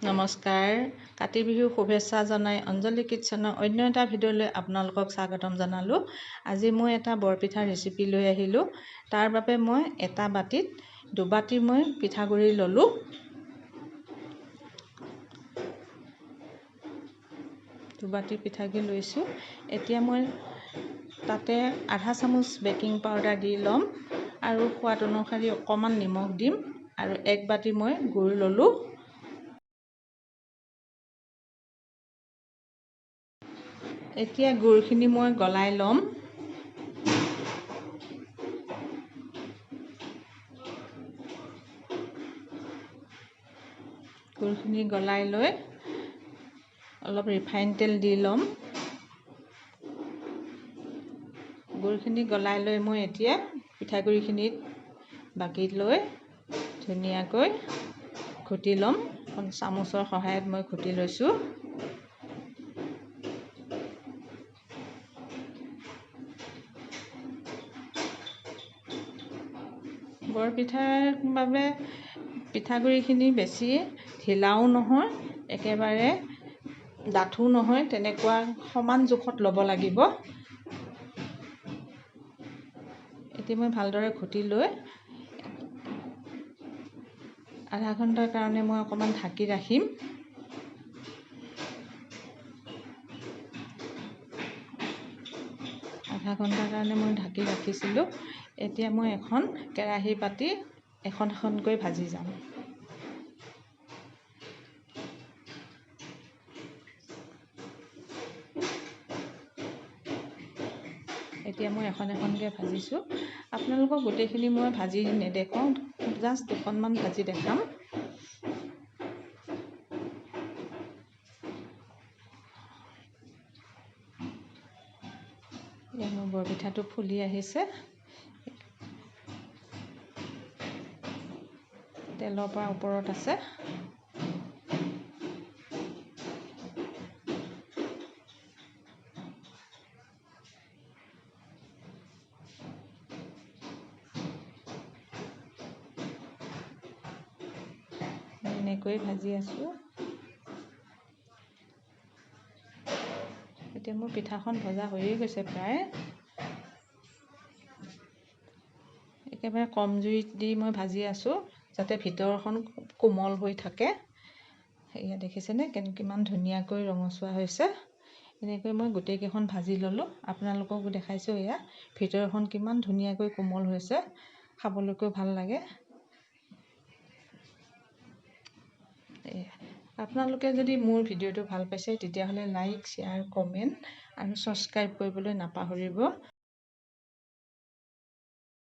নমস্কাৰ, কাতি বিহু শুভেচ্ছা জনাই অঞ্জলি কিটচেনৰ অন্য এটা ভিডিঅ'লৈ আপোনালোকক স্বাগতম জনালোঁ। আজি মই এটা বৰপিঠা ৰেচিপি লৈ আহিলোঁ। তাৰ বাবে মই এটা বাটিত 2 বাটি মই পিঠাগুড়ি ল'লোঁ। দুবাটি পিঠাগুড়ি লৈছোঁ। এতিয়া মই তাতে আধা চামুচ বেকিং পাউডাৰ দি ল'ম আৰু সোৱাদ অনুসৰি অকণমান নিমখ দিম আৰু 1 বাটি মই গুড় ল'লোঁ। এতিয়া গুড়খিনি মই গলাই ল'ম। গুড়খিনি গলাই লৈ অলপ ৰিফাইন তেল দি ল'ম। গুড়খিনি গলাই লৈ মই এতিয়া পিঠাগুড়িখিনিত বাকিত লৈ ধুনীয়াকৈ ঘুটি ল'ম। চামুচৰ সহায়ত মই ঘুটি লৈছোঁ। বৰপিঠাৰ বাবে পিঠাগুড়িখিনি বেছি ঢিলাও নহয়, একেবাৰে ডাঠো নহয়, তেনেকুৱা সমান জোখত ল'ব লাগিব। এতিয়া মই ভালদৰে ঘুটি লৈ আধা ঘণ্টাৰ কাৰণে মই অকণমান ঢাকি ৰাখিম। আধা ঘণ্টাৰ কাৰণে মই ঢাকি ৰাখিছিলোঁ। এতিয়া মই এখন কেৰাহী পাতি এখনকৈ ভাজি যাম। এতিয়া মই এখনকৈ ভাজিছোঁ। আপোনালোকক গোটেইখিনি মই ভাজি নেদেখাওঁ, জাষ্ট দুখনমান ভাজি দেখাম। এতিয়া মোৰ বৰপিঠাটো ফুলি আহিছে। তেলৰ পৰা ওপৰত আছে। এনেকৈ ভাজি আছোঁ। এতিয়া মোৰ পিঠাখন ভজা হৈয়ে গৈছে প্ৰায়। একেবাৰে কম জুইত দি মই ভাজি আছোঁ, যাতে ভিতৰখন কোমল হৈ থাকে। এয়া দেখিছেনে কিমান ধুনীয়াকৈ ৰঙচুৱা হৈছে। এনেকৈ মই গোটেইকেইখন ভাজি ল'লোঁ। আপোনালোককো দেখাইছোঁ। এয়া ভিতৰখন কিমান ধুনীয়াকৈ কোমল হৈছে, খাবলৈকো ভাল লাগে। আপোনালোকে যদি মোৰ ভিডিঅ'টো ভাল পাইছে তেতিয়াহ'লে লাইক, শ্বেয়াৰ, কমেণ্ট আৰু ছাবস্ক্ৰাইব কৰিবলৈ নাপাহৰিব।